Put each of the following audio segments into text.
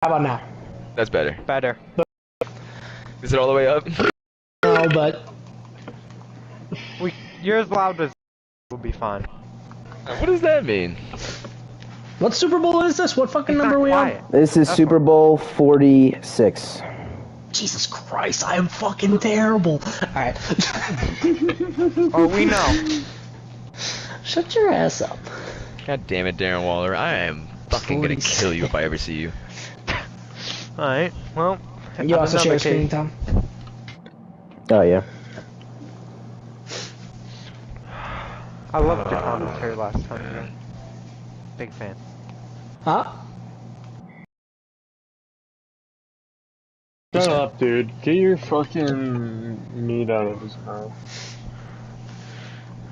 How about now? That's better. Better. Is it all the way up? No, but You're as loud as will be fine. What does that mean? what Super Bowl is this? What fucking He's number not are we quiet. on? This is Super Bowl 46. Jesus Christ, I am fucking terrible. Alright. Oh, we know. Shut your ass up. God damn it, Darren Waller. I am fucking gonna kill you if I ever see you. Alright, well. You also share another screen, case. Tom? Oh, yeah. I loved your commentary last time, man. Big fan. Huh? Shut up, dude. Get your fucking meat out of his mouth.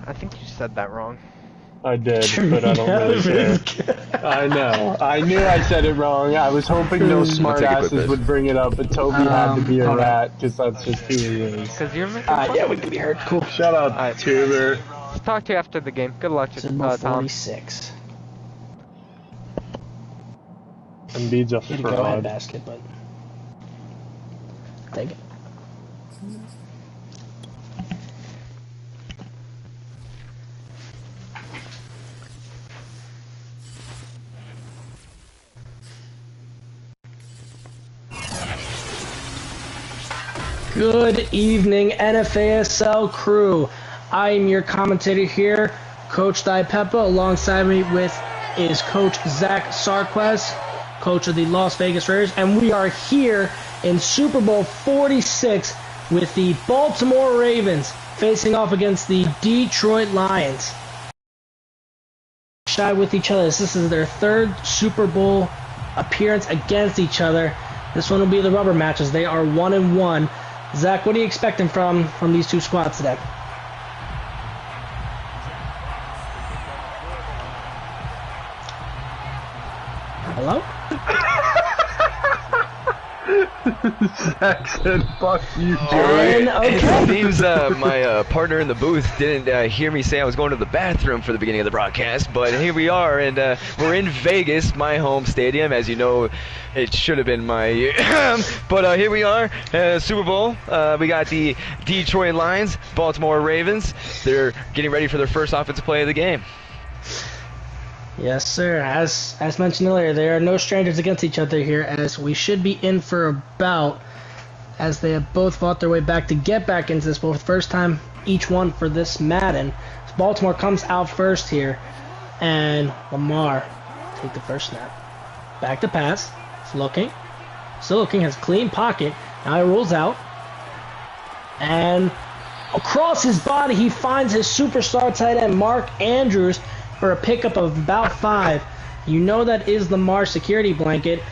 I think you said that wrong. I did, but I don't really care. I know. I knew I said it wrong. I was hoping no smart asses would bring it up, but Toby had to be a rat, because that's just who he is. Because you're making fun Yeah, of we me. can be heard. Cool. Shut up, Alright. tuber. Let's talk to you after the game. Good luck, Super Bowl Tom. 46. Embiid's a You had to go ahead fraud. basket, but take it. Good evening, NFASL crew. I am your commentator here, Coach Diepepa. Alongside me is Coach Zach Sarquez, coach of the Las Vegas Raiders, and we are here in Super Bowl 46 with the Baltimore Ravens facing off against the Detroit Lions. Shy with each other. This is their third Super Bowl appearance against each other. This one will be the rubber matches. They are 1-1. Zach, what are you expecting from these two squads today? Hello? Zach said, fuck you, And, Joey. okay. It seems my partner in the booth didn't hear me say I was going to the bathroom for the beginning of the broadcast, but here we are, and we're in Vegas, my home stadium. As you know, it should have been my... but here we are, Super Bowl. We got the Detroit Lions, Baltimore Ravens. They're getting ready for their first offensive play of the game. Yes, sir. As mentioned earlier, there are no strangers against each other here, as we should be in for a bout, as they have both fought their way back to get back into this bowl for the first time, each one for this Madden. So Baltimore comes out first here, and Lamar take the first snap. Back to pass. Still looking, has a clean pocket. Now he rolls out, and across his body he finds his superstar tight end Mark Andrews for a pickup of about 5. You know that is Lamar's security blanket.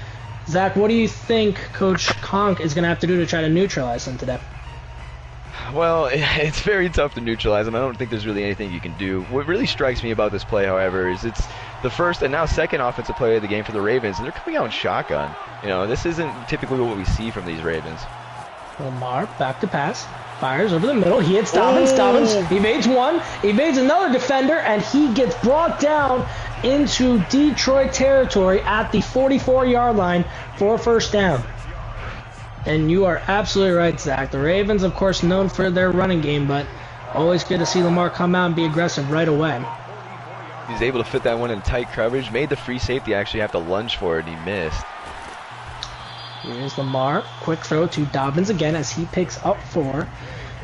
Zach, what do you think Coach Conk is going to have to do to try to neutralize him today? Well, it's very tough to neutralize him. I don't think there's really anything you can do. What really strikes me about this play, however, is it's the first and now second offensive play of the game for the Ravens, and they're coming out in shotgun. You know, this isn't typically what we see from these Ravens. Lamar, back to pass. Fires over the middle. He hits Dobbins. Dobbins evades one, evades another defender, and he gets brought down into Detroit territory at the 44-yard line for a first down. And you are absolutely right, Zach. The Ravens, of course, known for their running game, but always good to see Lamar come out and be aggressive right away. He's able to fit that one in tight coverage, made the free safety actually have to lunge for it, and he missed. Here's Lamar. Quick throw to Dobbins again as he picks up 4.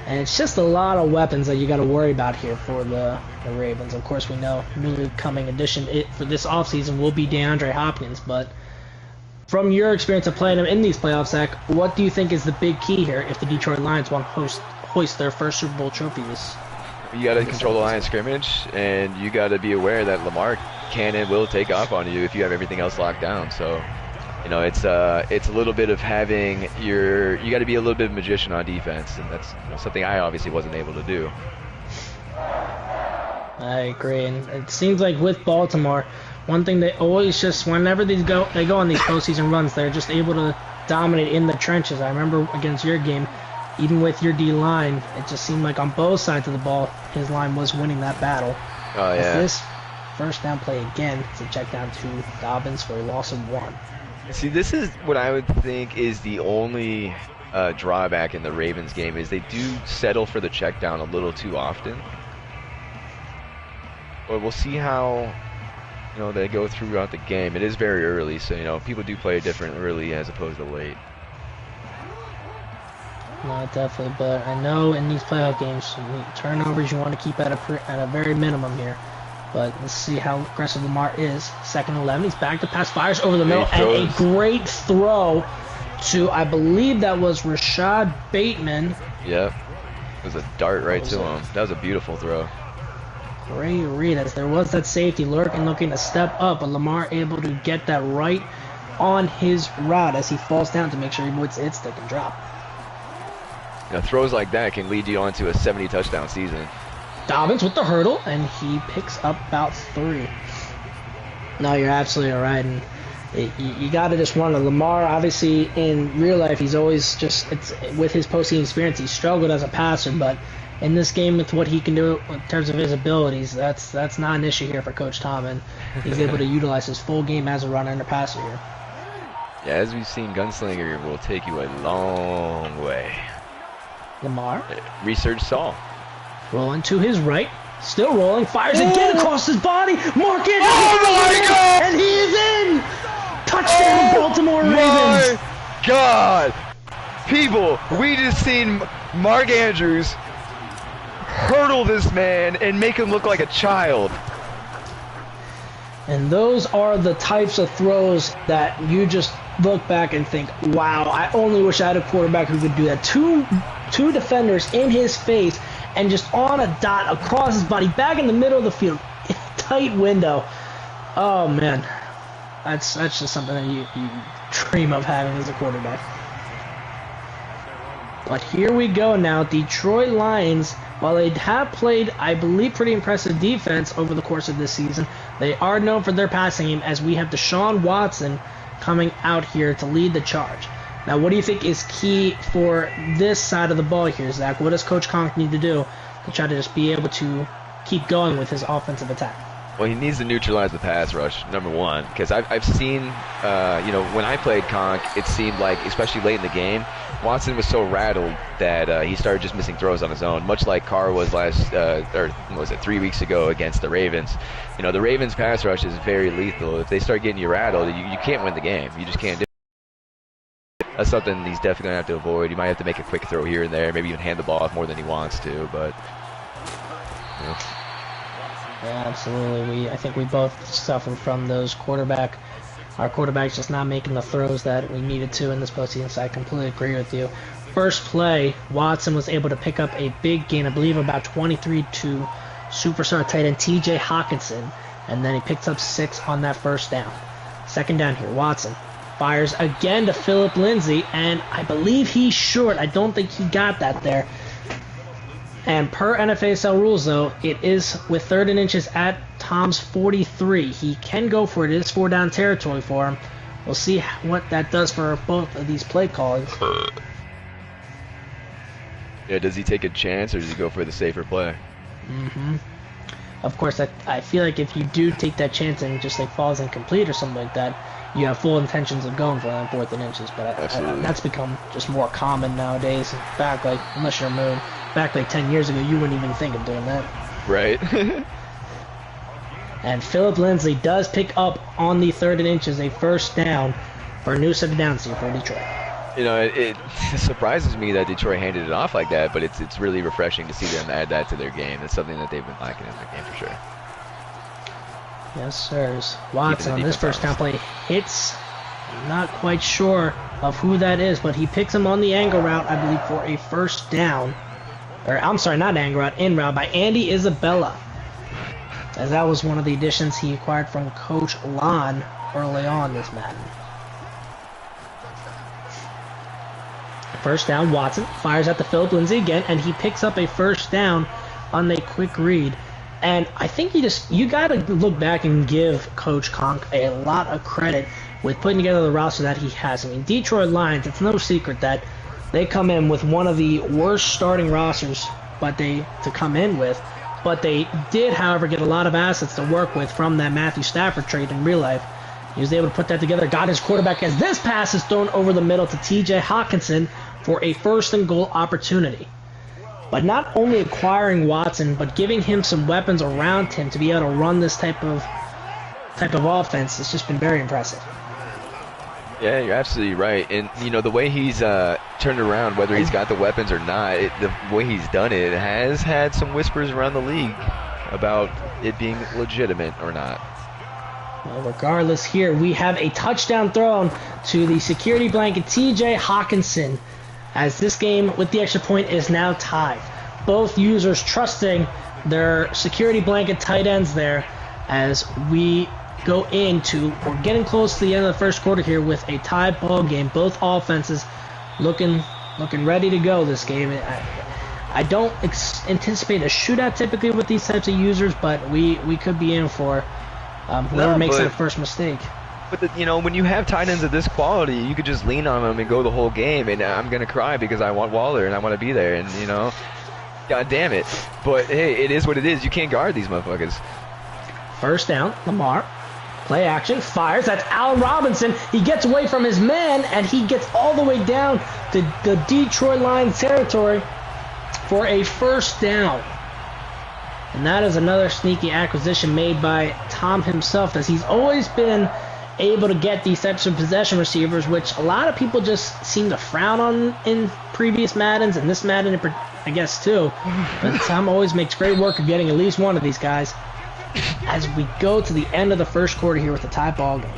And it's just a lot of weapons that you got to worry about here for the Ravens. Of course, we know newly coming addition for this offseason will be DeAndre Hopkins. But from your experience of playing him in these playoffs, Zach, what do you think is the big key here if the Detroit Lions want to hoist their first Super Bowl trophy this? You got to control the line of scrimmage, and you got to be aware that Lamar can and will take off on you if you have everything else locked down. So, you know, it's a little bit of having you got to be a little bit of a magician on defense, and that's something I obviously wasn't able to do. I agree, and it seems like with Baltimore, one thing they always just whenever they go on these postseason runs, they're just able to dominate in the trenches. I remember against your game, even with your D line, it just seemed like on both sides of the ball, his line was winning that battle. Oh yeah. This first down play again, it's a check down to Dobbins for a loss of 1. See, this is what I would think is the only drawback in the Ravens game is they do settle for the check down a little too often. But we'll see how they go throughout the game. It is very early, so people do play different early as opposed to late. No, definitely, but I know in these playoff games, turnovers you want to keep at a very minimum here. But let's see how aggressive Lamar is. 2nd and 11, he's back to pass, fires over the middle, and a great throw to, I believe that was Rashad Bateman. Yep, it was a dart right to him. That was a beautiful throw. Great read, as there was that safety lurking, looking to step up, but Lamar able to get that right on his route as he falls down to make sure he avoids it, stick and drop. Throws like that can lead you on to a 70 touchdown season. Dobbins with the hurdle, and he picks up about 3. No, you're absolutely right, and you got to just wonder. Lamar, obviously, in real life, he's always with his postseason experience, he struggled as a passer, but in this game, with what he can do in terms of his abilities, that's not an issue here for Coach Tom, and he's able to utilize his full game as a runner and a passer here. Yeah, as we've seen, Gunslinger will take you a long way. Lamar. Research Saul. Rolling to his right. Still rolling. Fires again across his body. Mark Andrews. Oh my God! And he is in! Touchdown, Baltimore Ravens. My God! People, we just seen Mark Andrews hurdle this man and make him look like a child. And those are the types of throws that you just look back and think, wow, I only wish I had a quarterback who could do that. Two defenders in his face and just on a dot across his body, back in the middle of the field, tight window. Oh man, that's just something that you dream of having as a quarterback. But here we go now. Detroit Lions, while they have played, I believe, pretty impressive defense over the course of this season, they are known for their passing game, as we have Deshaun Watson coming out here to lead the charge. Now, what do you think is key for this side of the ball here, Zach? What does Coach Conk need to do to try to just be able to keep going with his offensive attack? Well, he needs to neutralize the pass rush, number one, because I've seen, when I played Conk, it seemed like, especially late in the game, Watson was so rattled that he started just missing throws on his own, much like Carr was 3 weeks ago against the Ravens. The Ravens pass rush is very lethal. If they start getting you rattled, you can't win the game. You just can't do it. That's something he's definitely going to have to avoid. He might have to make a quick throw here and there, maybe even hand the ball off more than he wants to, but... Yeah, absolutely. I think we both suffered from those our quarterbacks just not making the throws that we needed to in this postseason, so I completely agree with you. First play, Watson was able to pick up a big gain, I believe about 23 to superstar tight end TJ Hawkinson, and then he picks up 6 on that first down. Second down here, Watson fires again to Philip Lindsay, and I believe he's short. I don't think he got that there. And per NFASL rules, though, it is with 3rd and inches at Tom's 43. He can go for it. It is 4-down territory for him. We'll see what that does for both of these play calls. Yeah, does he take a chance or does he go for the safer play? Of course, I feel like if you do take that chance and just falls incomplete or something like that, you have full intentions of going for that 4th and inches. But that's become just more common nowadays. Back unless you're a moon. Back 10 years ago, you wouldn't even think of doing that. Right. And Philip Lindsay does pick up on the 3rd and inches, a first down for a new set of downs here for Detroit. It surprises me that Detroit handed it off like that, but it's really refreshing to see them add that to their game. It's something that they've been lacking in their game for sure. Yes, sirs. Watson on this first down play hits. I'm not quite sure of who that is, but he picks him on the angle route, I believe, for a first down. Or, I'm sorry, not angle route, in route by Andy Isabella. As that was one of the additions he acquired from Coach Lon early on this Madden. First down, Watson fires at the Philip Lindsay again, and he picks up a first down on a quick read. And I think you got to look back and give Coach Conk a lot of credit with putting together the roster that he has. I mean, Detroit Lions, it's no secret that they come in with one of the worst starting rosters but they did, however, get a lot of assets to work with from that Matthew Stafford trade in real life. He was able to put that together, got his quarterback as this pass is thrown over the middle to TJ Hawkinson for a 1st and goal opportunity. But not only acquiring Watson, but giving him some weapons around him to be able to run this type of offense has just been very impressive. Yeah, you're absolutely right. And, you know, the way he's turned around, whether he's got the weapons or not, the way he's done it has had some whispers around the league about it being legitimate or not. Well, regardless, here we have a touchdown thrown to the security blanket, TJ Hawkinson, as this game with the extra point is now tied. Both users trusting their security blanket tight ends there as we go into, we're getting close to the end of the first quarter here with a tied ball game. Both offenses looking ready to go this game. I don't anticipate a shootout typically with these types of users, but we could be in for whoever makes that first mistake. But, you know, when you have tight ends of this quality, you could just lean on them and go the whole game, and I'm going to cry because I want Waller and I want to be there, and, you know, God damn it. But, hey, it is what it is. You can't guard these motherfuckers. First down, Lamar. Play action, fires. That's Allen Robinson. He gets away from his man, and he gets all the way down to the Detroit Lions territory for a 1st down. And that is another sneaky acquisition made by Tom himself, as he's always been able to get these types of possession receivers, which a lot of people just seem to frown on in previous Maddens, and this Madden, I guess, too. But Tom always makes great work of getting at least one of these guys. As we go to the end of the first quarter here with a tie ball game.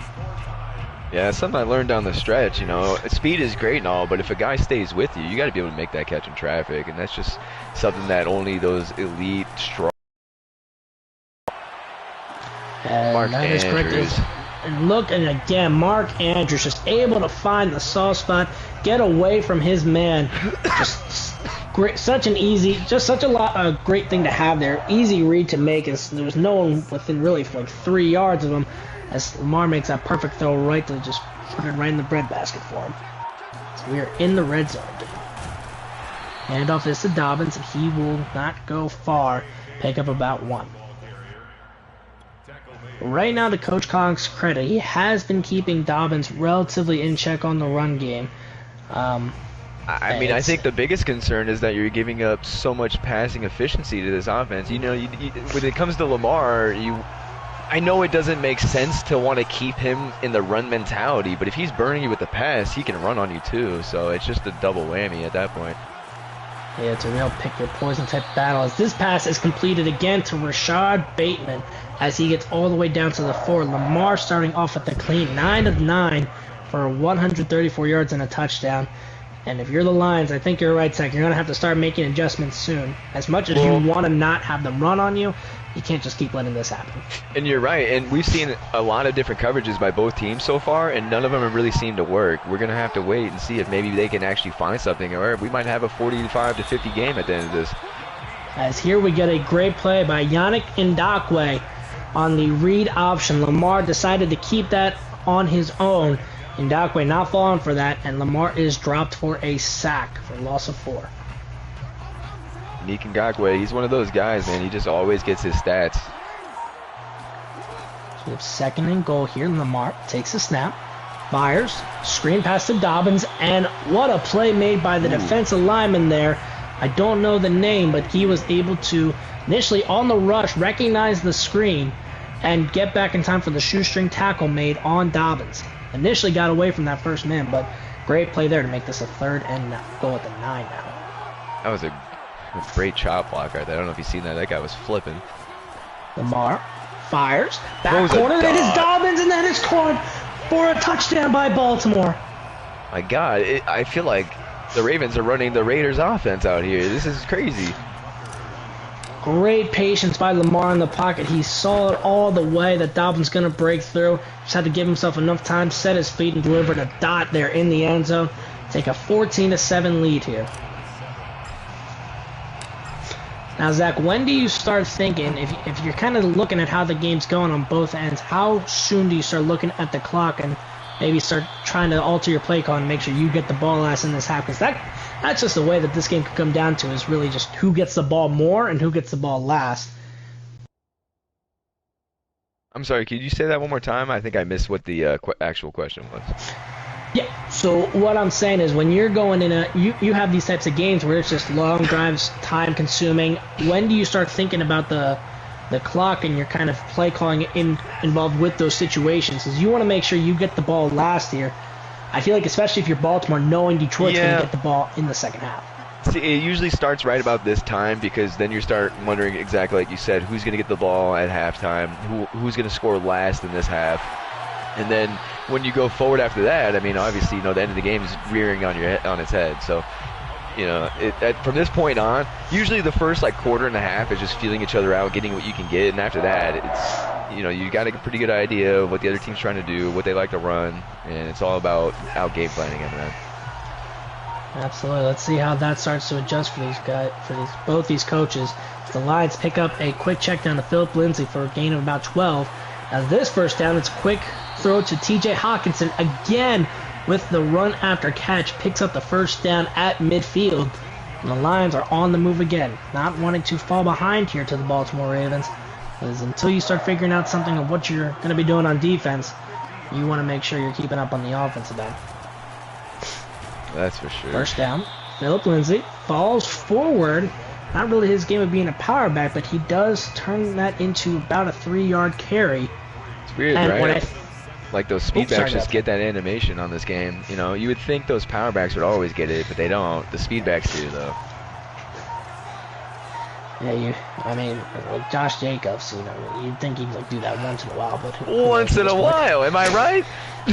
Yeah, it's something I learned down the stretch, you know. Speed is great and all, but if a guy stays with you, you got to be able to make that catch in traffic, and that's just something that only those elite, strong... Mark Andrews. And look, and again, Mark Andrews just able to find the soft spot, get away from his man. Just great, such an easy, just such a great thing to have there. Easy read to make, as there was no one within really like 3 yards of him, as Lamar makes that perfect throw right to just put it right in the breadbasket for him. So we are in the red zone. Handoff is to Dobbins, and he will not go far. Pick up about 1. Right now, to Coach Kong's credit, he has been keeping Dobbins relatively in check on the run game. I mean, I think the biggest concern is that you're giving up so much passing efficiency to this offense. You know, when it comes to Lamar, I know it doesn't make sense to want to keep him in the run mentality, but if he's burning you with the pass, he can run on you too. So it's just a double whammy at that point. Yeah, it's a real pick your poison type battle, as this pass is completed again to Rashad Bateman as he gets all the way down to the 4. Lamar starting off with the clean 9 of 9 for 134 yards and a touchdown. And if you're the Lions, I think you're right, Zach. You're going to have to start making adjustments soon. As much as you want to not have them run on you, you can't just keep letting this happen. And you're right, and we've seen a lot of different coverages by both teams so far, and none of them have really seemed to work. We're going to have to wait and see if maybe they can actually find something, or we might have a 45-50 game at the end of this. As here we get a great play by Yannick Ndakwe on the read option. Lamar decided to keep that on his own. Ndakwe not falling for that, and Lamar is dropped for a sack for loss of 4. Nick Ngakwe, he's one of those guys, man. He just always gets his stats. So we have 2nd and goal here. Lamar takes a snap, fires, screen pass to Dobbins, and what a play made by the defensive lineman there. I don't know the name, but he was able to initially on the rush recognize the screen and get back in time for the shoestring tackle made on Dobbins. Initially got away from that first man, but great play there to make this a 3rd and goal at the 9 now. That was a great chop block right there. I don't know if you've seen that. That guy was flipping. Lamar fires. Back corner. That is Dobbins, and that is caught for a touchdown by Baltimore. My God, I feel like the Ravens are running the Raiders offense out here. This is crazy. Great patience by Lamar in the pocket. He saw it all the way that Dobbins going to break through. Just had to give himself enough time, set his feet, and delivered a dot there in the end zone. Take a 14-7 lead here. Now, Zach, when do you start thinking, if you're kind of looking at how the game's going on both ends, how soon do you start looking at the clock and maybe start trying to alter your play call and make sure you get the ball last in this half? Because that's just the way that this game could come down to, is really just who gets the ball more and who gets the ball last. I'm sorry, could you say that one more time? I think I missed what the actual question was. Yeah, so what I'm saying is when you're going in you have these types of games where it's just long drives, time consuming. When do you start thinking about the clock and your kind of play calling involved with those situations? Because you want to make sure you get the ball last here. I feel like especially if you're Baltimore, knowing Detroit's going to get the ball in the second half. See, it usually starts right about this time because then you start wondering exactly like you said, who's going to get the ball at halftime, who's going to score last in this half. And then when you go forward after that, I mean, obviously, the end of the game is rearing on its head. So, from this point on, usually the first quarter and a half is just feeling each other out, getting what you can get, and after that, it's you got a pretty good idea of what the other team's trying to do, what they like to run, and it's all about out game planning and that. Absolutely. Let's see how that starts to adjust for these guys, both these coaches. The Lions pick up a quick check down to Philip Lindsay for a gain of about 12. As this first down, it's a quick throw to T.J. Hawkinson again with the run after catch, picks up the first down at midfield. And the Lions are on the move again, not wanting to fall behind here to the Baltimore Ravens. Because until you start figuring out something of what you're going to be doing on defense, you want to make sure you're keeping up on the offensive end. That's for sure. First down, Philip Lindsay falls forward. Not really his game of being a power back, but he does turn that into about a 3-yard carry. It's weird, right? Like those speedbacks just get that animation on this game. You would think those power backs would always get it, but they don't. The speedbacks do, though. Yeah, like Josh Jacobs, you'd think he'd do that once in a while, but once in a while, am I right?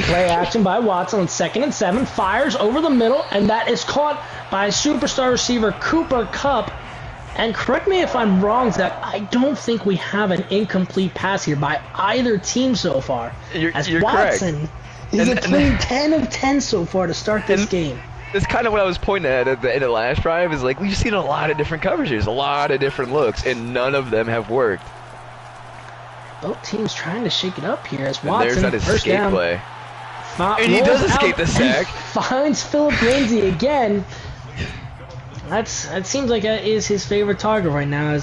Play action by Watson on 2nd and 7, fires over the middle, and that is caught by superstar receiver Cooper Kupp. And correct me if I'm wrong, Zach, I don't think we have an incomplete pass here by either team so far. You're Watson correct. is a clean 10 of 10 so far to start this game. That's kind of what I was pointing at the end of the last drive, is we've seen a lot of different coverages, a lot of different looks, and none of them have worked. Both teams trying to shake it up here as Watson, there's that first escape down, play. And he does escape the sack. Finds Philip Lindsay again. That seems like that is his favorite target right now.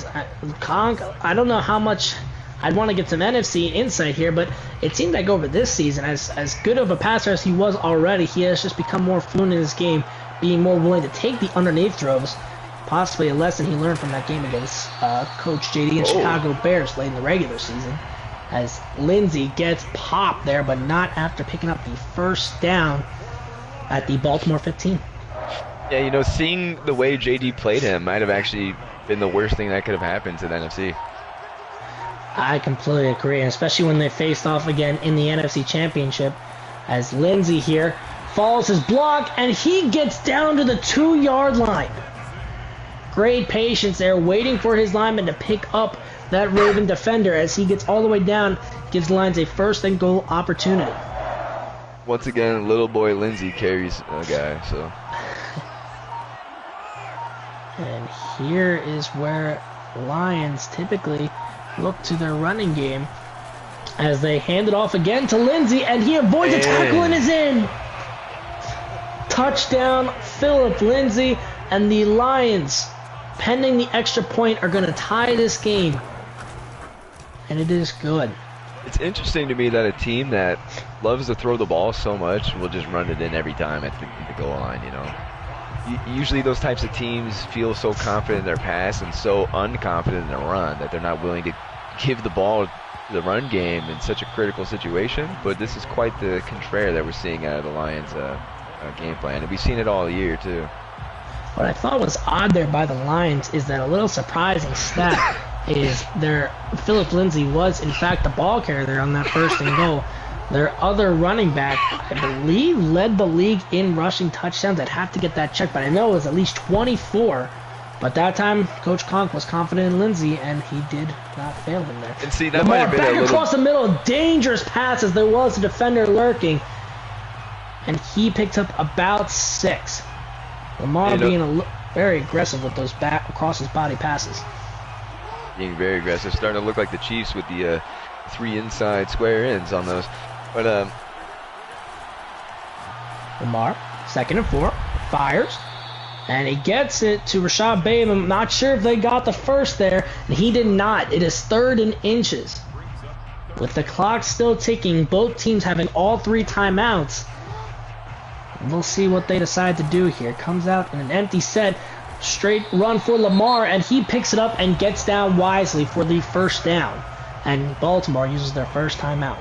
I don't know how much I'd want to get some NFC insight here, but it seems like over this season, as good of a passer as he was already, he has just become more fluent in his game, being more willing to take the underneath throws. Possibly a lesson he learned from that game against Coach JD and Chicago Bears late in the regular season. As Lindsay gets popped there, but not after picking up the first down at the Baltimore 15. Yeah, seeing the way JD played him might have actually been the worst thing that could have happened to the NFC. I completely agree, and especially when they faced off again in the NFC Championship, as Lindsay here follows his block, and he gets down to the 2-yard line. Great patience there, waiting for his lineman to pick up that Raven defender as he gets all the way down, gives the Lions a first and goal opportunity. Once again, little boy Lindsay carries a guy, so. And here is where Lions typically look to their running game as they hand it off again to Lindsay, and he avoids a tackle and is in. Touchdown, Philip Lindsay, and the Lions, pending the extra point, are going to tie this game. And it is good. It's interesting to me that a team that loves to throw the ball so much will just run it in every time at the goal line, Usually those types of teams feel so confident in their pass and so unconfident in their run that they're not willing to give the ball to the run game in such a critical situation. But this is quite the contrary that we're seeing out of the Lions' game plan. And we've seen it all year, too. What I thought was odd there by the Lions is that a little surprising stat is Philip Lindsay was, in fact, the ball carrier there on that first and goal. Their other running back, I believe, led the league in rushing touchdowns. I'd have to get that checked, but I know it was at least 24. But that time, Coach Conk was confident in Lindsay, and he did not fail him there. And see, that might have been back across the middle, dangerous pass as there was a defender lurking. And he picked up about 6. Lamar being very aggressive with those back across his body passes. Being very aggressive, starting to look like the Chiefs with the 3 inside square ends on those. But Lamar, 2nd and 4, fires, and he gets it to Rashad Bateman. I'm not sure if they got the first there, and he did not. It is 3rd and inches. With the clock still ticking, both teams having all 3 timeouts. We'll see what they decide to do here. Comes out in an empty set. Straight run for Lamar, and he picks it up and gets down wisely for the first down. And Baltimore uses their first timeout.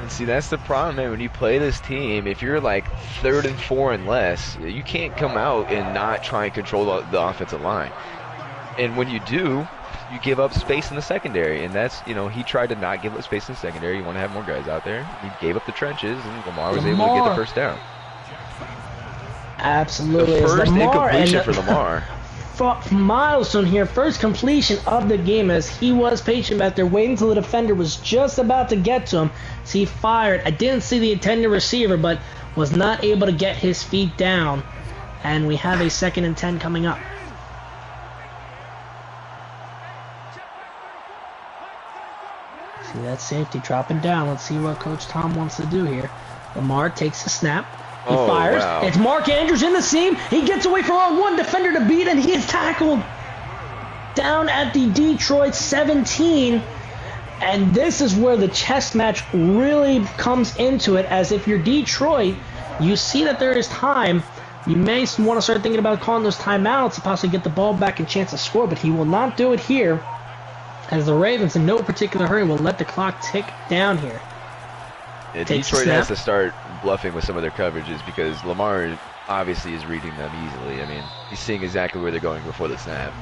And see, that's the problem, man. When you play this team, if you're like 3rd and 4 and less, you can't come out and not try and control the offensive line. And when you do, you give up space in the secondary. And that's, you know, he tried to not give up space in the secondary. You want to have more guys out there. He gave up the trenches, and Lamar was able to get the first down. Absolutely. The first incompletion for Lamar. Milestone here, first completion of the game, as he was patient back there, waiting until the defender was just about to get to him. So he fired. I didn't see the intended receiver, but was not able to get his feet down. And we have a 2nd and 10 coming up. See that safety dropping down. Let's see what Coach Tom wants to do here. Lamar takes a snap. He fires. Wow. It's Mark Andrews in the seam. He gets away from one defender to beat, and he is tackled down at the Detroit 17. And this is where the chess match really comes into it, as if you're Detroit, you see that there is time. You may want to start thinking about calling those timeouts to possibly get the ball back and chance to score, but he will not do it here, as the Ravens, in no particular hurry, will let the clock tick down here. Yeah, Detroit has to start bluffing with some of their coverages, because Lamar obviously is reading them easily. I mean, he's seeing exactly where they're going before the snap.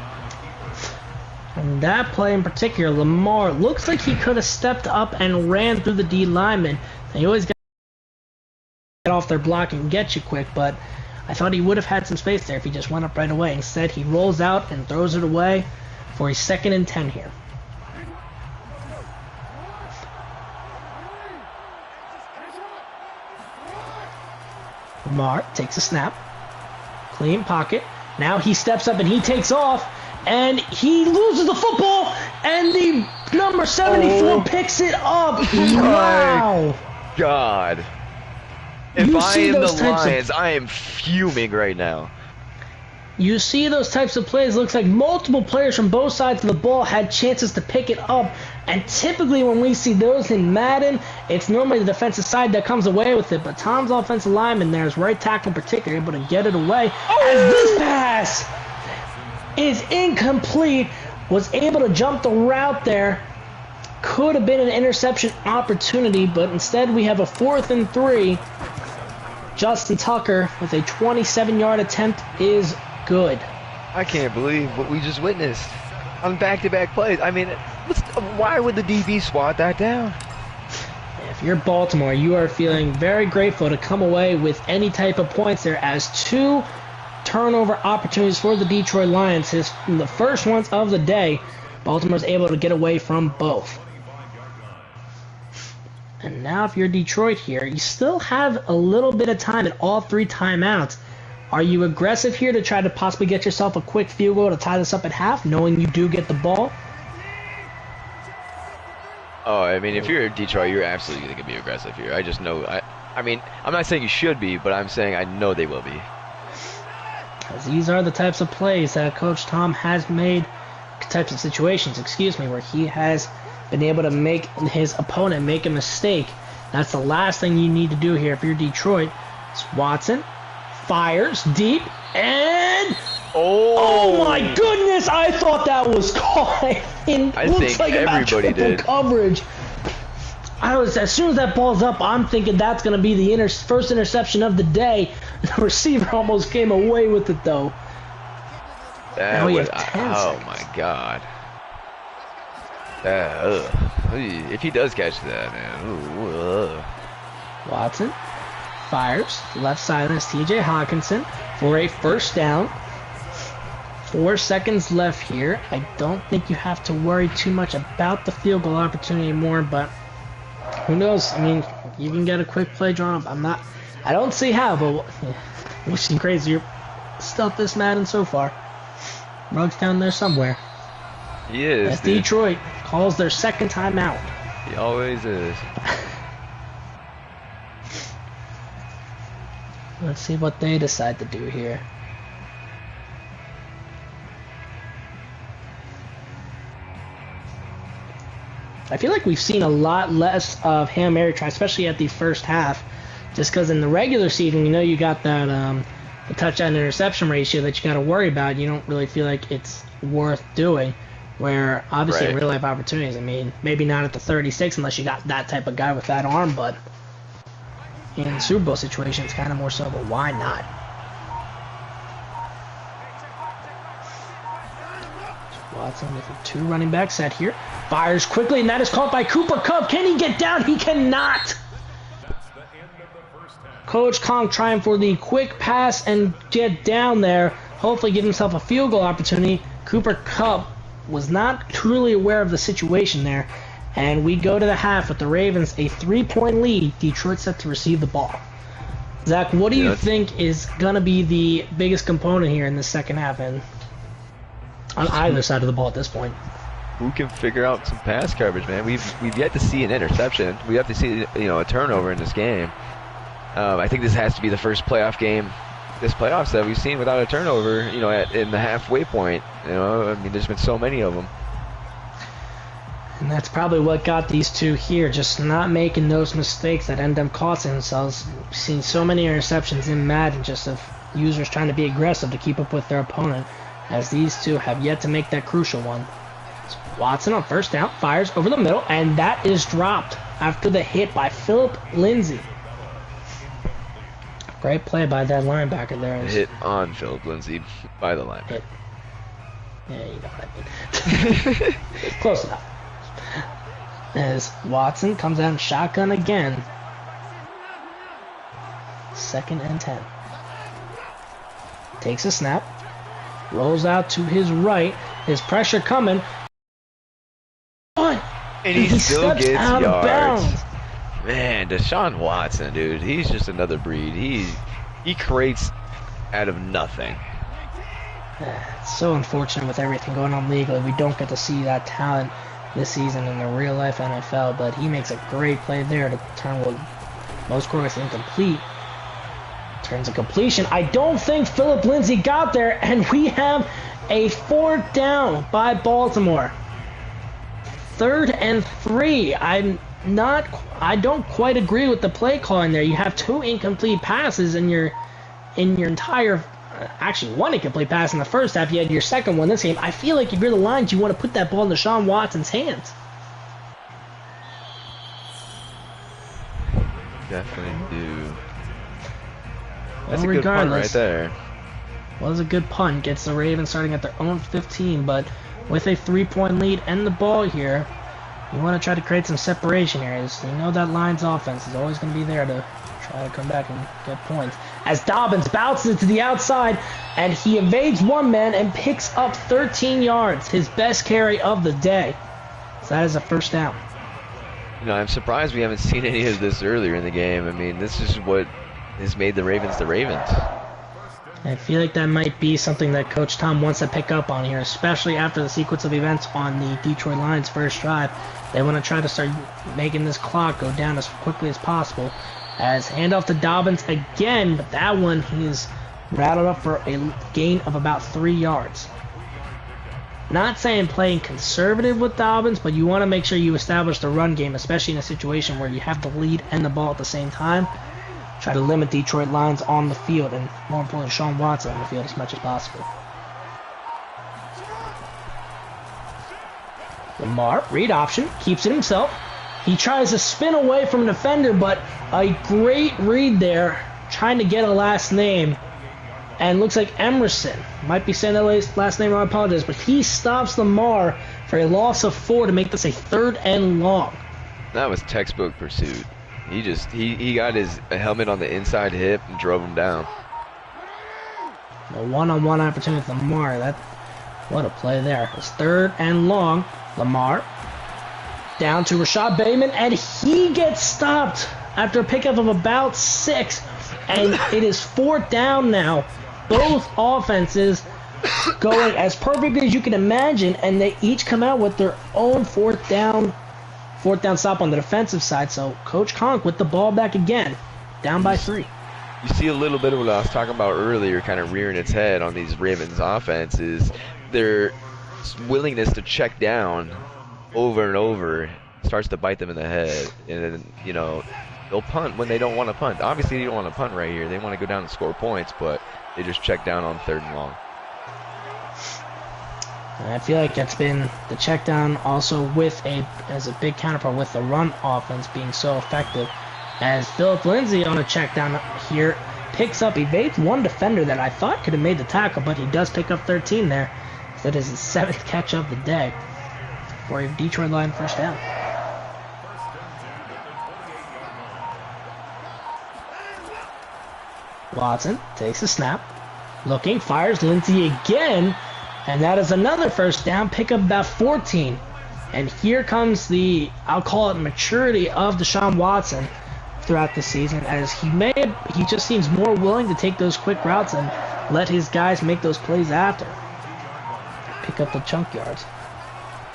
And that play in particular, Lamar looks like he could have stepped up and ran through the D lineman. And he always got off their block and get you quick, but I thought he would have had some space there if he just went up right away. Instead, he rolls out and throws it away for a 2nd and 10 here. Lamar takes a snap. Clean pocket. Now he steps up and he takes off. And he loses the football. And the number 74 picks it up. Wow. God. If I am the Lions, I am fuming right now. You see those types of plays. Looks like multiple players from both sides of the ball had chances to pick it up. And typically when we see those in Madden, it's normally the defensive side that comes away with it. But Tom's offensive lineman there, his right tackle in particular, able to get it away. As this pass is incomplete, was able to jump the route there. Could have been an interception opportunity, but instead we have a 4th and 3. Justin Tucker with a 27-yard attempt is good. I can't believe what we just witnessed on back-to-back plays. I mean, why would the DB swat that down? If you're Baltimore, you are feeling very grateful to come away with any type of points there, as 2 turnover opportunities for the Detroit Lions. The first ones of the day, Baltimore's able to get away from both. And now if you're Detroit here, you still have a little bit of time at all 3 timeouts. Are you aggressive here to try to possibly get yourself a quick field goal to tie this up at half, knowing you do get the ball? Oh, I mean, if you're Detroit, you're absolutely going to be aggressive here. I just know. I mean, I'm not saying you should be, but I'm saying I know they will be. Because these are the types of plays that Coach Tom has made, types of situations, where he has been able to make his opponent make a mistake. That's the last thing you need to do here if you're Detroit. It's Watson fires deep, and oh my goodness, I thought that was caught. I think like everybody did. Coverage. As soon as that ball's up, I'm thinking that's going to be the first interception of the day. The receiver almost came away with it, though. That was, oh my God. If he does catch that, man. Watson fires left side is TJ Hawkinson for a first down. 4 seconds left here. I don't think you have to worry too much about the field goal opportunity anymore, but who knows? I mean, you can get a quick play drawn up. I don't see how, but wishing crazy. You're still this Madden so far. Ruggs down there somewhere. He is. As Detroit calls their 2nd time out. He always is. Let's see what they decide to do here. I feel like we've seen a lot less of Hail Mary try, especially at the first half, just because in the regular season, you got that the touchdown interception ratio that you got to worry about. You don't really feel like it's worth doing. Where obviously in real life opportunities, I mean, maybe not at the 36 unless you got that type of guy with that arm, but in Super Bowl situations, kind of more so. But why not? Watson with a 2 running back set here. Fires quickly, and that is caught by Cooper Kupp. Can he get down? He cannot. Coach Kong trying for the quick pass and get down there. Hopefully give himself a field goal opportunity. Cooper Kupp was not truly aware of the situation there. And we go to the half with the Ravens a 3-point lead. Detroit set to receive the ball. Zach, what do you think is going to be the biggest component here in the second half and on either side of the ball at this point? Who can figure out some pass coverage, man? We've yet to see an interception. We have to see a turnover in this game. I think this has to be the first playoff game this playoffs that we've seen without a turnover, in the halfway point. I mean, there's been so many of them. And that's probably what got these two here, just not making those mistakes that end up costing themselves. We've seen so many interceptions in Madden, just of users trying to be aggressive to keep up with their opponent, as these two have yet to make that crucial one. So Watson on first down, fires over the middle, and that is dropped after the hit by Philip Lindsay. Great play by that linebacker there. Hit on Philip Lindsay by the linebacker. Hit. Yeah, you know what I mean. Close enough. As Watson comes out in shotgun again. 2nd and 10. Takes a snap. Rolls out to his right. His pressure coming. And he still steps gets out yards. of bounds. Man, Deshaun Watson, dude, he's just another breed. He creates out of nothing. It's so unfortunate with everything going on legally. We don't get to see that talent this season in the real life NFL, but he makes a great play there to turn what most quarterbacks incomplete. Turns a completion. I don't think Philip Lindsay got there, and we have a 4th down by Baltimore. 3rd and 3. I don't quite agree with the play calling there. You have 2 incomplete passes in your entire actually 1 incomplete pass in the first half. You had your second one this game. I feel like if you're the Lions, you want to put that ball in Deshaun Watson's hands. Definitely do. That's Well, a good punt right there. Was a good punt. Gets the Ravens starting at their own 15, but with a 3-point lead and the ball here, you want to try to create some separation areas. You know that Lions offense is always going to be there to try to come back and get points. As Dobbins bounces it to the outside, and he evades one man and picks up 13 yards, his best carry of the day. So that is a 1st down. I'm surprised we haven't seen any of this earlier in the game. I mean, this is what has made the Ravens the Ravens. I feel like that might be something that Coach Tom wants to pick up on here, especially after the sequence of events on the Detroit Lions' first drive. They want to try to start making this clock go down as quickly as possible. As handoff to Dobbins again, but that one he's rattled up for a gain of about 3 yards. Not saying playing conservative with Dobbins, but you want to make sure you establish the run game, especially in a situation where you have the lead and the ball at the same time. Try to limit Detroit Lions on the field, and more importantly, Deshaun Watson on the field as much as possible. Lamar, read option, keeps it himself. He tries to spin away from a defender, but a great read there, trying to get a last name. And looks like Emerson. Might be saying that last name, I apologize, but he stops Lamar for a loss of 4 to make this a 3rd and long. That was textbook pursuit. He got his helmet on the inside hip and drove him down. A one-on-one opportunity with Lamar. What a play there. It's 3rd and long. Lamar down to Rashad Bateman, and he gets stopped after a pickup of about 6. And it is 4th down now. Both offenses going as perfectly as you can imagine, and they each come out with their own 4th down stop on the defensive side. So Coach Conk with the ball back again, down by 3. You see a little bit of what I was talking about earlier kind of rearing its head on these Ravens offenses. Their willingness to check down over and over starts to bite them in the head, and then, you know, they'll punt when they don't want to punt. Obviously, they don't want to punt right here. They want to go down and score points, but they just check down on 3rd and long. I feel like that's been the check down also as a big counterpart with the run offense being so effective. As Philip Lindsay on a check down here evades one defender that I thought could have made the tackle, but he does pick up 13 there. That is his 7th catch of the day for a Detroit Lion first down. Watson takes a snap, looking, fires Lindsay again, and that is another first down, pick up about 14. And here comes the, I'll call it maturity of Deshaun Watson throughout the season, as he just seems more willing to take those quick routes and let his guys make those plays after. Pick up the chunk yards.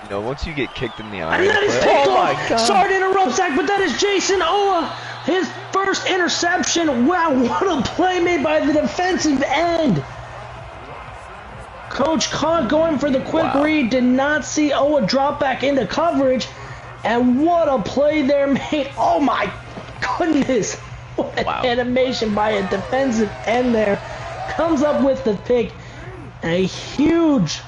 You know, once you get kicked in the eye, and that is picked off. Sorry to interrupt, Zach, but that is Jason Owa. His first interception. Wow, what a play made by the defensive end. Coach Conk going for the quick read, did not see Owa drop back into coverage, and what a play there made. Oh my goodness. What an animation by a defensive end there. Comes up with the pick. A huge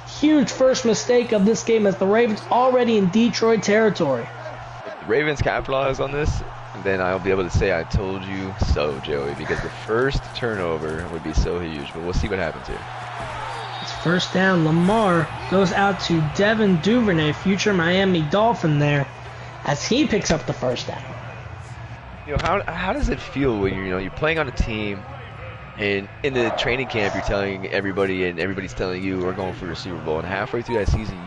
first mistake of this game as the Ravens already in Detroit territory. If the Ravens capitalize on this, then I'll be able to say I told you so, Joey, because the first turnover would be so huge. But we'll see what happens here. It's first down. Lamar goes out to Devin Duvernay, future Miami Dolphin there, as he picks up the first down. You know, how does it feel when you're playing on a team, and in the training camp you're telling everybody, and everybody's telling you we're going for a Super Bowl, and halfway through that season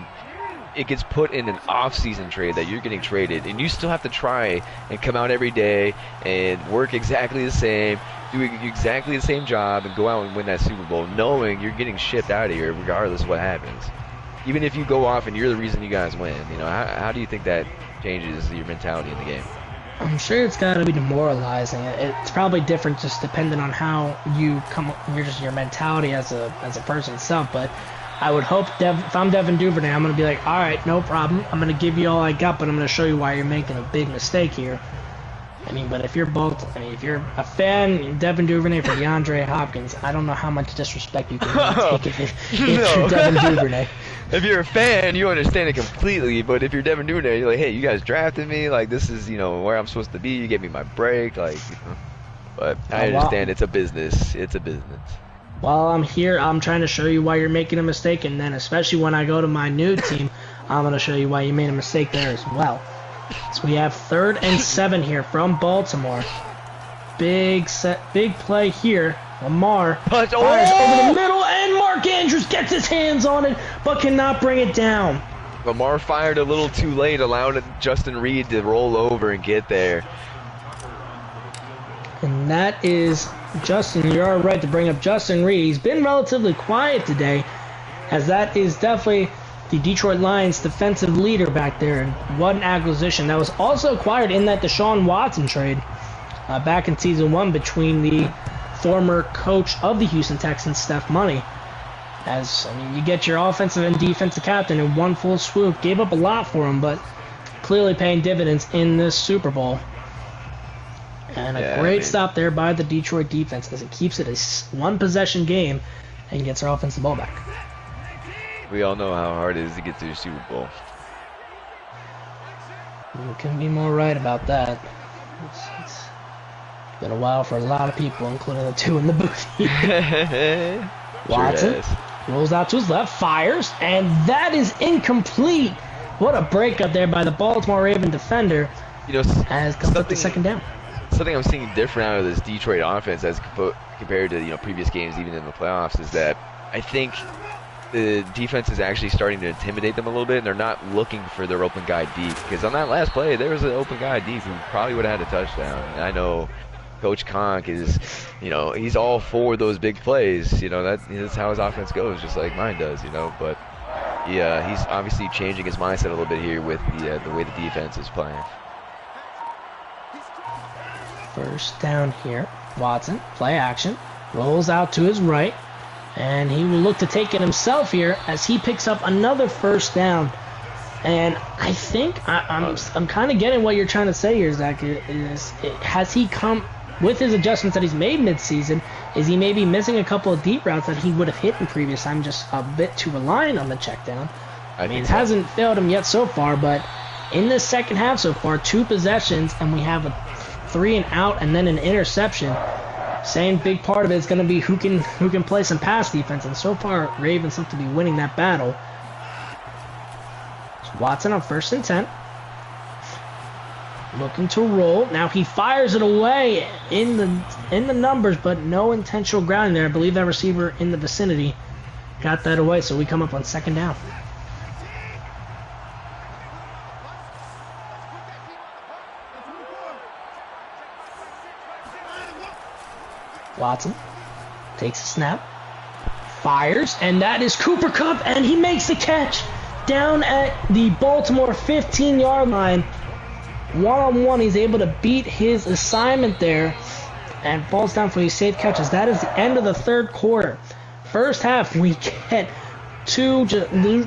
it gets put in an off-season trade that you're getting traded, and you still have to try and come out every day and work exactly the same, do exactly the same job, and go out and win that Super Bowl, knowing you're getting shipped out of here regardless of what happens. Even if you go off and you're the reason you guys win, how do you think that changes your mentality in the game? I'm sure it's got to be demoralizing. It's probably different just depending on how you come, your mentality as a person itself. But I would hope, if I'm Devin Duvernay, I'm going to be like, all right, no problem. I'm going to give you all I got, but I'm going to show you why you're making a big mistake here. I mean, but if you're if you're a fan, Devin Duvernay for DeAndre Hopkins, I don't know how much disrespect you can take if you're Devin Duvernay. If you're a fan, you understand it completely, but if you're Devin Duvernay, you're like, hey, you guys drafted me, like, this is, where I'm supposed to be, you gave me my break, like, But I understand it's a business. It's a business. While I'm here, I'm trying to show you why you're making a mistake, and then especially when I go to my new team, I'm going to show you why you made a mistake there as well. So we have 3rd and 7 here from Baltimore. Big play here. Lamar fires over the middle, and Mark Andrews gets his hands on it, but cannot bring it down. Lamar fired a little too late, allowing Justin Reed to roll over and get there. And that is Justin. You're all right to bring up Justin Reed. He's been relatively quiet today, as that is definitely the Detroit Lions defensive leader back there. And what an acquisition. That was also acquired in that Deshaun Watson trade back in Season 1 between the former coach of the Houston Texans, Steph Money. You get your offensive and defensive captain in one full swoop. Gave up a lot for him, but clearly paying dividends in this Super Bowl. And a great stop there by the Detroit defense as it keeps it a one-possession game and gets our offensive ball back. We all know how hard it is to get to the Super Bowl. You couldn't be more right about that. It's been a while for a lot of people, including the two in the booth. Watson rolls out to his left, fires, and that is incomplete. What a breakup there by the Baltimore Raven defender. As comes up the second down. Something I'm seeing different out of this Detroit offense as compared to previous games, even in the playoffs, is that I think the defense is actually starting to intimidate them a little bit, and they're not looking for their open guy deep. Because on that last play, there was an open guy deep who probably would have had a touchdown. And I know Coach Conk is, he's all for those big plays. That's how his offense goes, just like mine does. But yeah, he's obviously changing his mindset a little bit here with the way the defense is playing. First down here. Watson, play action, rolls out to his right, and he will look to take it himself here as he picks up another first down. And I think I'm kind of getting what you're trying to say here, Zach. Has he come with his adjustments that he's made mid-season? Is he maybe missing a couple of deep routes that he would have hit in previous time, just a bit too reliant on the check down? I mean, it hasn't failed him yet so far, but in this second half so far, 2 possessions, and we have a 3 and out and then an interception. Same big part of it is going to be who can play some pass defense, and so far Ravens look to be winning that battle. So Watson on 1st and 10. Looking to roll. Now he fires it away in the numbers, but no intentional grounding there. I believe that receiver in the vicinity got that away, so we come up on 2nd down. Watson takes a snap, fires, and that is Cooper Kupp, and he makes the catch down at the Baltimore 15-yard line. One-on-one, he's able to beat his assignment there and falls down for these safe catches. That is the end of the 3rd quarter. First half, we get 2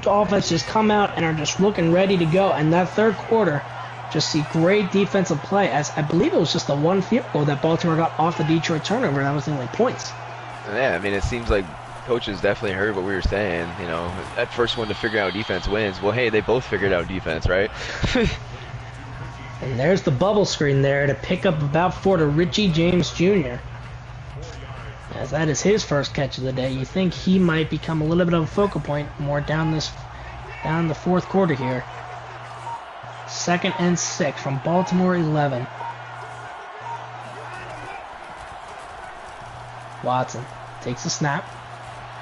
offense just come out and are just looking ready to go. And that 3rd quarter, just see great defensive play, as I believe it was just the 1 field goal that Baltimore got off the Detroit turnover. That was the only points. Yeah, I mean, it seems like coaches definitely heard what we were saying. You know, that first one to figure out defense wins. Well, hey, they both figured out defense, right? And there's the bubble screen there to pick up about 4 to Richie James Jr. As that is his first catch of the day. You think he might become a little bit of a focal point more down the 4th quarter here. 2nd and 6 from Baltimore 11. Watson takes a snap.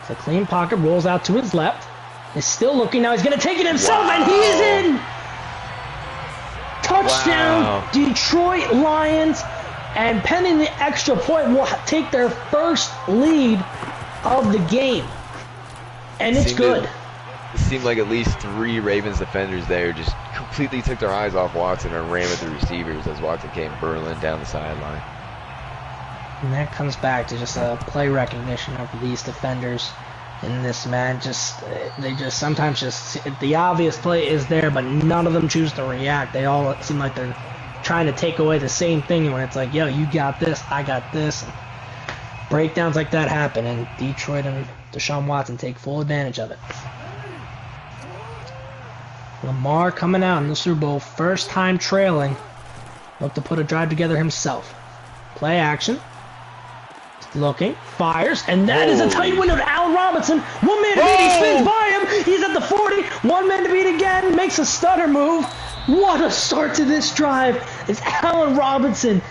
It's a clean pocket, rolls out to his left. Is still looking now. He's going to take it himself, and he is in! Touchdown, wow. Detroit Lions, and pending the extra point will take their first lead of the game. And it's good. It seemed like at least 3 Ravens defenders there just completely took their eyes off Watson and ran with the receivers as Watson came burling down the sideline. And that comes back to just a play recognition of these defenders in this, man. They just sometimes the obvious play is there, but none of them choose to react. They all seem like they're trying to take away the same thing when it's like, yo, you got this, I got this. And breakdowns like that happen, and Detroit and Deshaun Watson take full advantage of it. Lamar coming out in the Super Bowl, first time trailing. Look to put a drive together himself. Play action. Looking, fires, and that is a tight window to Allen Robinson. 1 man to beat, he spins by him. He's at the 40. 1 man to beat again, makes a stutter move. What a start to this drive. It's Allen Robinson.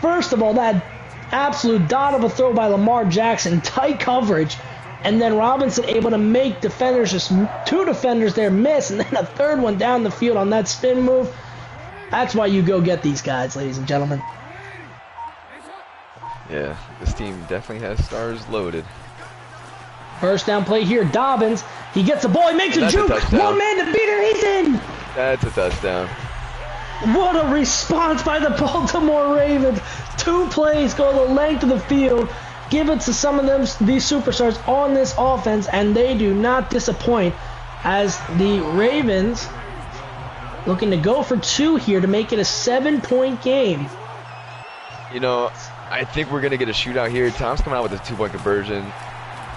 First of all, that absolute dot of a throw by Lamar Jackson, tight coverage. And then Robinson able to make defenders, just 2 defenders there miss, and then a 3rd one down the field on that spin move. That's why you go get these guys, ladies and gentlemen. Yeah, this team definitely has stars loaded. First down play here, Dobbins. He gets the ball, he makes a juke. 1 man to beat him, he's in. That's a touchdown. What a response by the Baltimore Ravens. 2 plays go the length of the field. Give it to some of these superstars on this offense, and they do not disappoint as the Ravens looking to go for 2 here to make it a 7-point game. You know, I think we're going to get a shootout here. Tom's coming out with a 2-point conversion,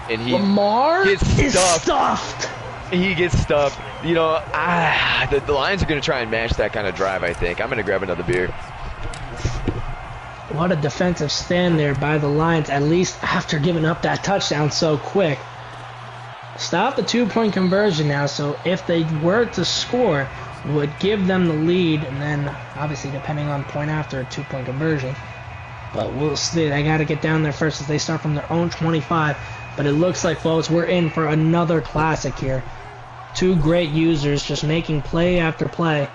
and Lamar gets is stuffed. He gets stuffed. You know, the Lions are going to try and match that kind of drive, I think. I'm going to grab another beer. What a defensive stand there by the Lions, at least after giving up that touchdown so quick. Stop the 2-point conversion now, so if they were to score, would give them the lead, and then obviously depending on point after a 2-point conversion. But we'll see. They got to get down there first as they start from their own 25. But it looks like, folks, we're in for another classic here. 2 great users just making play after play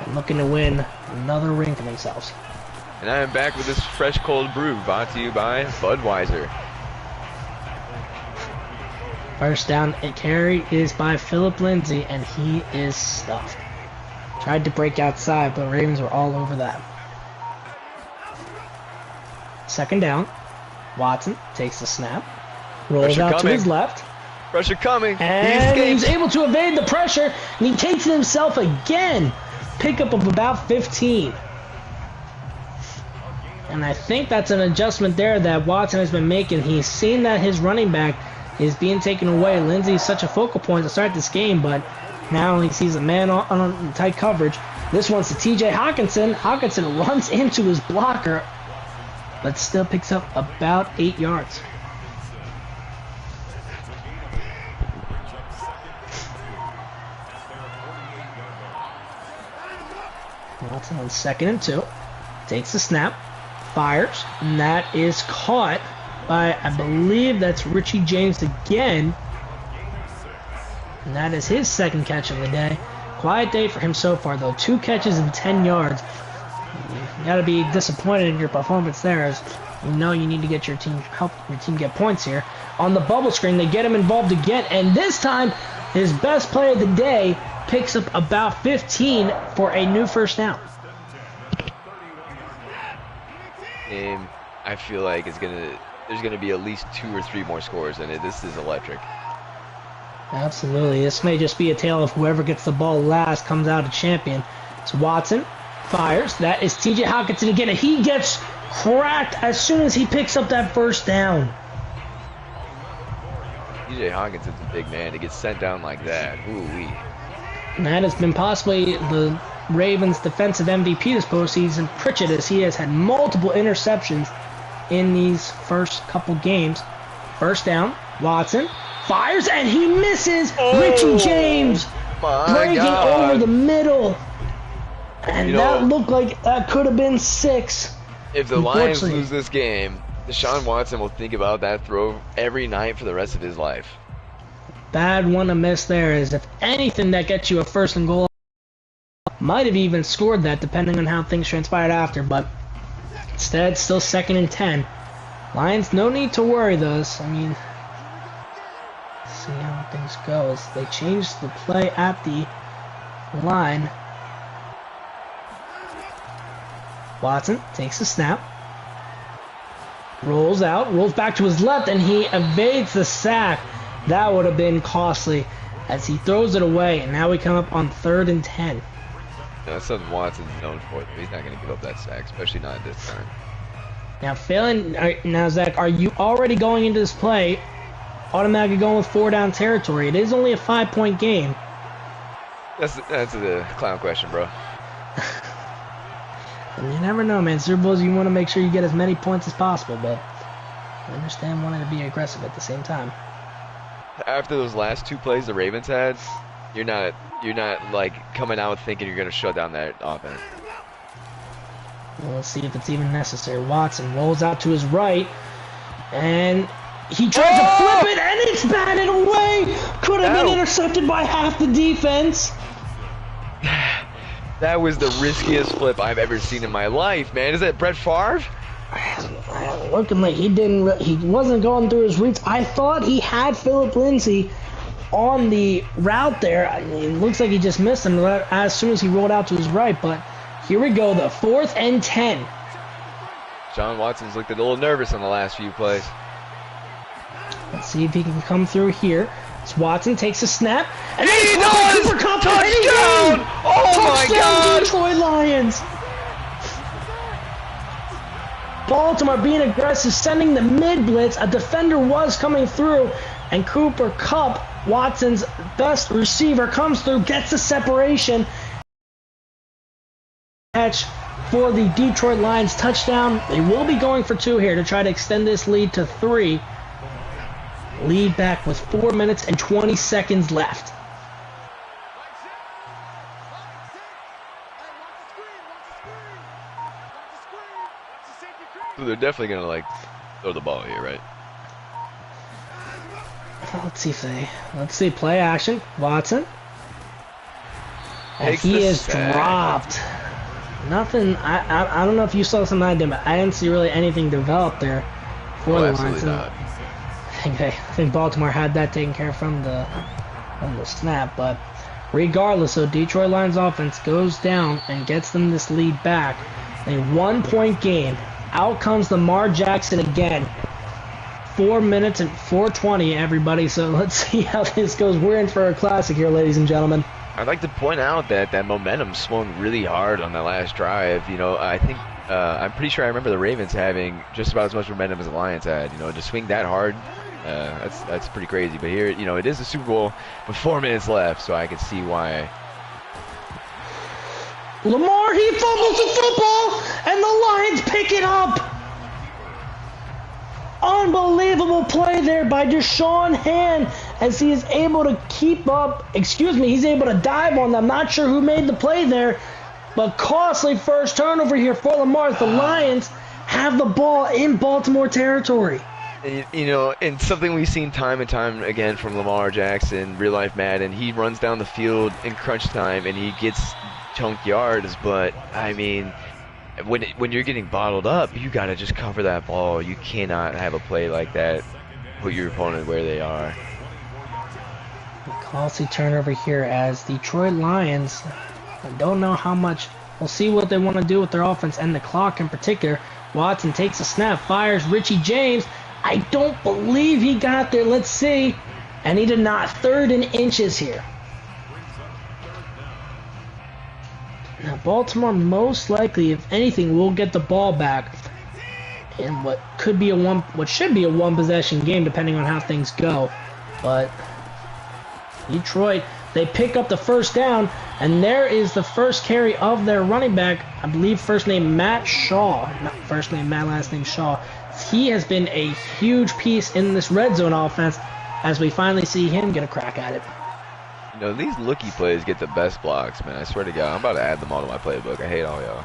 and looking to win another ring for themselves. And I am back with this fresh cold brew brought to you by Budweiser. First down carry is by Phillip Lindsay, and he is stuffed. Tried to break outside, but Ravens were all over that. 2nd down. Watson takes the snap. Rolls out to his left. Pressure coming. And he's able to evade the pressure, and he takes it himself again. Pickup of about 15. And I think that's an adjustment there that Watson has been making. He's seen that his running back is being taken away. Lindsey is such a focal point to start this game, but now he sees a man on tight coverage. This one's to TJ Hawkinson. Hawkinson runs into his blocker, but still picks up about 8 yards. Watson on 2nd and 2. Takes the snap. Fires. And that is caught by, I believe that's Richie James again. And that is his 2nd catch of the day. Quiet day for him so far, though. 2 catches and 10 yards. You got to be disappointed in your performance there, as you know you need to get your team, help your team get points here. On the bubble screen, they get him involved again, and this time, his best play of the day picks up about 15 for a new first down. And I feel like there's gonna be at least 2 or 3 more scores in it. This is electric. Absolutely. This may just be a tale of whoever gets the ball last comes out a champion. It's Watson. Fires. That is TJ Hawkinson again. And he gets cracked as soon as he picks up that first down. TJ Hawkinson's a big man to get sent down like that. Ooh-wee. And that has been possibly the Ravens' defensive MVP this postseason, Pritchett, as he has had multiple interceptions in these first couple games. First down. Watson. Fires, and he misses. Richie James breaking over the middle. And that looked like that could have been 6. If the Lions lose this game, Deshaun Watson will think about that throw every night for the rest of his life. Bad one to miss there, is if anything that gets you a 1st and goal. Might have even scored that depending on how things transpired after, but instead still 2nd and 10. Lions, no need to worry though. I mean, see how things go as they change the play at the line. Watson takes the snap, rolls out, rolls back to his left, and he evades the sack. That would have been costly as he throws it away, and now we come up on 3rd and 10. That's something Watson's known for. He's not going to give up that sack, especially not at this time. Now, Zach, are you already going into this play automatically going with 4-down territory? It is only a 5-point game. That's the clown question, bro. And you never know, man. Super Bowls, you want to make sure you get as many points as possible, but I understand wanting to be aggressive at the same time. After those last 2 plays the Ravens had, you're not like coming out thinking you're going to shut down that offense. Well, let's see if it's even necessary. Watson rolls out to his right, and he tries to flip it, and it's batted away. Could have been intercepted by half the defense. That was the riskiest flip I've ever seen in my life, man. Is that Brett Favre? Looking like he wasn't going through his reads. I thought he had Philip Lindsay on the route there. It looks like he just missed him as soon as he rolled out to his right, but here we go, the 4th and 10. John Watson's looked a little nervous on the last few plays. Let's see if he can come through here. As Watson takes a snap, and he does! Touchdown! Oh my God! Detroit Lions! Baltimore being aggressive, sending the mid-blitz. A defender was coming through, and Cooper Kupp, Watson's best receiver, comes through, gets the separation. Catch for the Detroit Lions touchdown. They will be going for 2 here to try to extend this lead to 3. Lead back with 4 minutes and 20 seconds left. So they're definitely going to like throw the ball here, right? Let's see, play action. Watson. And he is dropped. Nothing. I don't know if you saw something I did, but I didn't see really anything develop there for the Lions. Not. I think Baltimore had that taken care of from the snap, but regardless, so Detroit Lions offense goes down and gets them this lead back. A 1-point game. Out comes Lamar Jackson again. 4 minutes and 4:20, everybody. So let's see how this goes. We're in for a classic here, ladies and gentlemen. I'd like to point out that that momentum swung really hard on that last drive. You know, I think I'm pretty sure I remember the Ravens having just about as much momentum as the Lions had. You know, to swing that hard, that's pretty crazy. But here, you know, it is the Super Bowl with 4 minutes left, so I can see why. Lamar, he fumbles the football, and the Lions pick it up. Unbelievable play there by Deshaun Hand as he is able to keep up. He's able to dive on them. Not sure who made the play there, but costly first turnover here for Lamar. The Lions have the ball in Baltimore territory. You know, and something we've seen time and time again from Lamar Jackson, real life Madden, he runs down the field in crunch time and he gets chunk yards, but I mean, when you're getting bottled up, you gotta just cover that ball. You cannot have a play like that put your opponent where they are. Costly turnover here as Detroit Lions, I don't know how much. We'll see what they want to do with their offense and the clock in particular. Watson takes a snap, fires Richie James. I don't believe he got there. Let's see. And he did not. 3rd and inches here. Now Baltimore most likely, if anything, will get the ball back in what should be a one possession game depending on how things go. But Detroit, they pick up the first down, and there is the first carry of their running back. I believe first name Matt Shaw. Not first name Matt, last name Shaw. He has been a huge piece in this red zone offense as we finally see him get a crack at it. You know, these looky plays get the best blocks, man. I swear to God, I'm about to add them all to my playbook. I hate all y'all.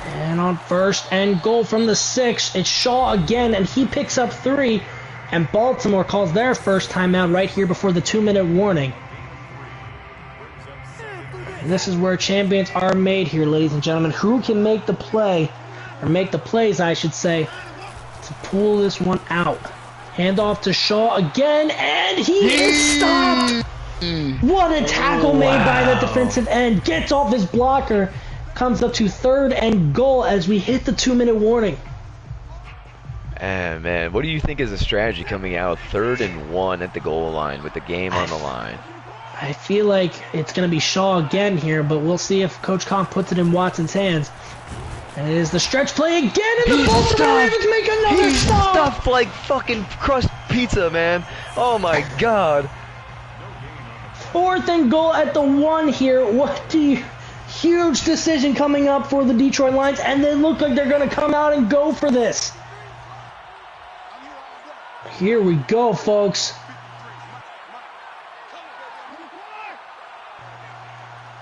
And on 1st and goal from the 6, it's Shaw again, and he picks up 3. And Baltimore calls their first timeout right here before the 2-minute warning. And this is where champions are made here, ladies and gentlemen. Who can make the play, or make the plays, I should say, to pull this one out? Handoff to Shaw again, and he is stopped! What a tackle made by the defensive end. Gets off his blocker. Comes up to 3rd and goal as we hit the 2-minute warning. Man, what do you think is the strategy coming out 3rd and 1 at the goal line with the game on the line? I feel like it's going to be Shaw again here, but we'll see if Coach Conk puts it in Watson's hands. And it is the stretch play again, and the Baltimore Ravens make another stop! Stuffed like fucking crushed pizza, man. Oh my God. 4th and goal at the 1 here. Huge decision coming up for the Detroit Lions, and they look like they're going to come out and go for this. Here we go, folks.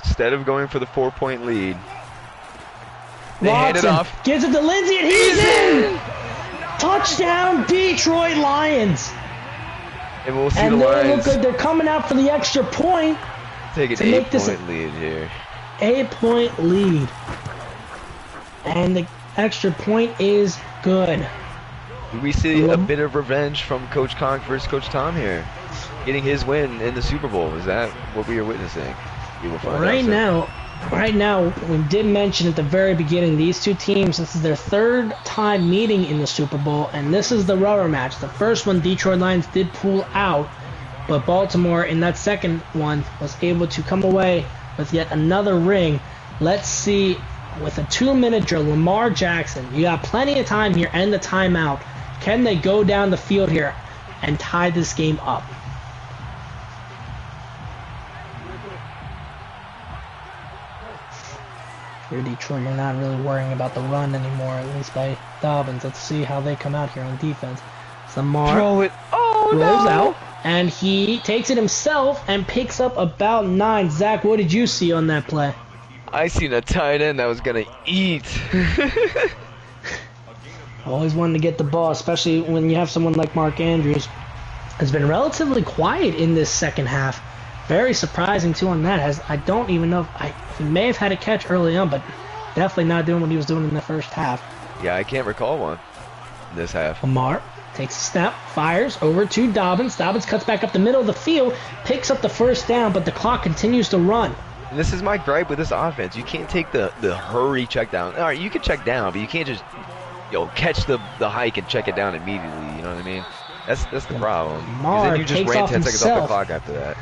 Instead of going for the 4-point lead, they hand it off. Gives it to Lindsey, and he's in! Touchdown, Detroit Lions! And we'll see and the they Lions look like they're coming out for the extra point. take an 8-point lead here. 8-point lead. And the extra point is good. Do we see a bit of revenge from Coach Conk versus Coach Tom here? Getting his win in the Super Bowl. Is that what we are witnessing? We will find out. Right now, we did mention at the very beginning, these two teams, this is their 3rd time meeting in the Super Bowl, and this is the rubber match. The first one, Detroit Lions did pull out, but Baltimore in that second one was able to come away with yet another ring. Let's see, with a 2-minute drill, Lamar Jackson, you got plenty of time here and the timeout. Can they go down the field here and tie this game up? Here, Detroit, you're not really worrying about the run anymore, at least by Dobbins. Let's see how they come out here on defense. Lamar throw it. Oh, rolls no. out, and he takes it himself and picks up about 9. Zach, what did you see on that play? I seen a tight end that was going to eat. Always wanted to get the ball, especially when you have someone like Mark Andrews. Has been relatively quiet in this second half. Very surprising too on that. I don't even know if he may have had a catch early on, but definitely not doing what he was doing in the first half. Yeah, I can't recall one in this half. Lamar takes a snap, fires over to Dobbins. Dobbins cuts back up the middle of the field, picks up the first down, but the clock continues to run. And this is my gripe with this offense. You can't take the hurry check down. All right, you can check down, but you can't just catch the hike and check it down immediately. what I mean? That's the problem. 'Cause Lamar then you just takes ran off 10 seconds off himself. the clock after that.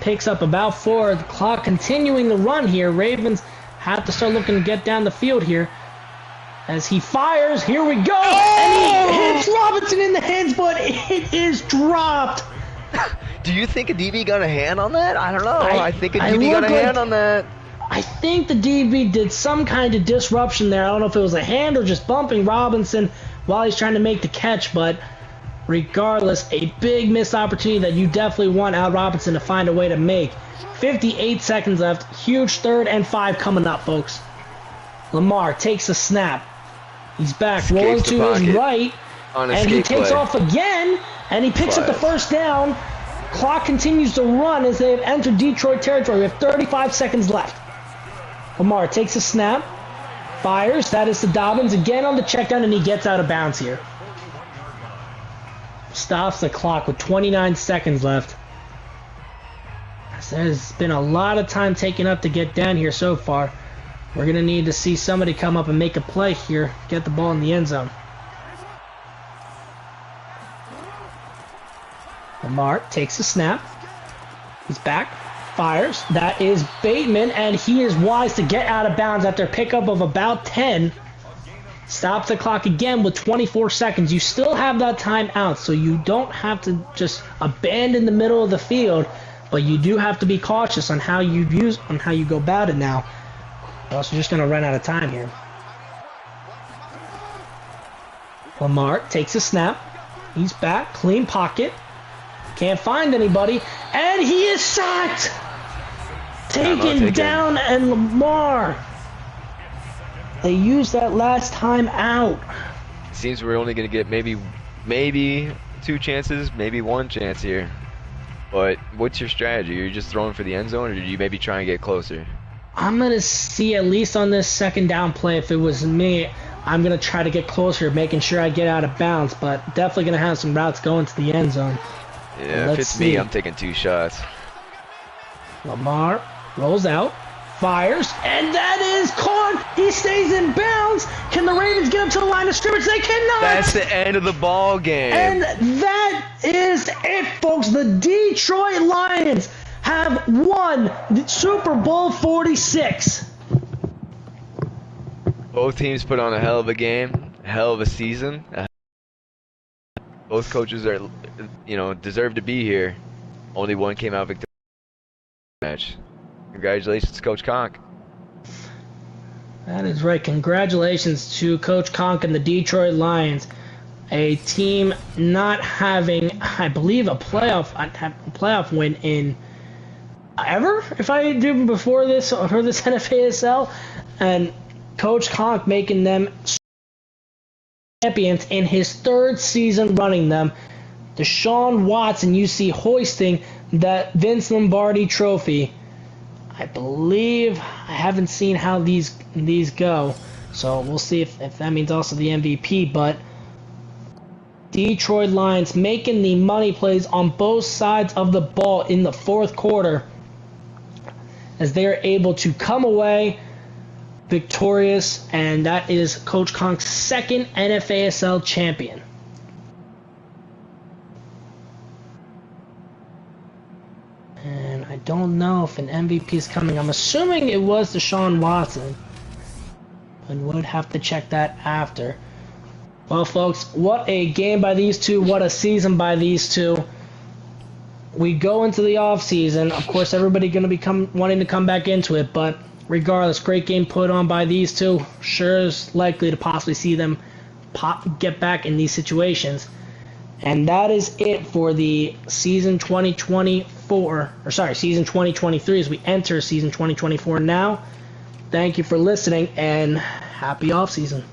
Picks up about 4. The clock continuing the run here. Ravens have to start looking to get down the field here. As he fires, here we go! And he hits Robinson in the hands, but it is dropped. Do you think a DB got a hand on that? I don't know. I think a DB got a hand on that. I think the DB did some kind of disruption there. I don't know if it was a hand or just bumping Robinson while he's trying to make the catch, but regardless, a big missed opportunity that you definitely want Al Robinson to find a way to make. 58 seconds left. Huge 3rd and 5 coming up, folks. Lamar takes a snap. He's back, rolling to his right, and he takes off again, and he picks up the first down. Clock continues to run as they have entered Detroit territory. We have 35 seconds left. Lamar takes a snap, fires. That is to Dobbins again on the check down, and he gets out of bounds here. Stops the clock with 29 seconds left. There's been a lot of time taken up to get down here so far. We're going to need to see somebody come up and make a play here, get the ball in the end zone. Lamar takes a snap. He's back, fires. That is Bateman, and he is wise to get out of bounds after a pickup of about 10. Stops the clock again with 24 seconds. You still have that time out, so you don't have to just abandon the middle of the field, but you do have to be cautious on how you go about it now. Or else you're just going to run out of time here. Lamar takes a snap. He's back, clean pocket. Can't find anybody, and he is sacked. Taken down, and Lamar. They used that last time out. Seems we're only going to get maybe 2 chances, maybe 1 chance here. But what's your strategy? You're just throwing for the end zone, or do you maybe try and get closer? I'm going to see, at least on this second down play, if it was me, I'm going to try to get closer, making sure I get out of bounds, but definitely going to have some routes going to the end zone. Yeah, if it's me, I'm taking 2 shots. Lamar rolls out, fires, and that is caught. He stays in bounds. Can the Ravens get up to the line of scrimmage? They cannot. That's the end of the ball game. And that is it, folks. The Detroit Lions have won the Super Bowl 46. Both teams put on a hell of a game, a hell of a season. Both coaches are, deserve to be here. Only one came out victorious in the match. Congratulations, Coach Conk. That is right. Congratulations to Coach Conk and the Detroit Lions, a team not having, I believe, a playoff win in ever, if I did before this or this NFASL, and Coach Conk making them champions in his 3rd season running them. Deshaun Watson, you see hoisting that Vince Lombardi trophy. I believe, I haven't seen how these go, so we'll see if that means also the MVP, but Detroit Lions making the money plays on both sides of the ball in the 4th quarter as they're able to come away victorious, and that is Coach Conk's 2nd NFASL champion. And I don't know if an MVP is coming. I'm assuming it was Deshaun Watson, but would have to check that after. Well, folks, what a game by these two. What a season by these two. We go into the off season. Of course, everybody going to be wanting to come back into it, but regardless, great game put on by these two. Sure is likely to possibly see them get back in these situations. And that is it for the season 2023 as we enter season 2024 now. Thank you for listening, and happy off season.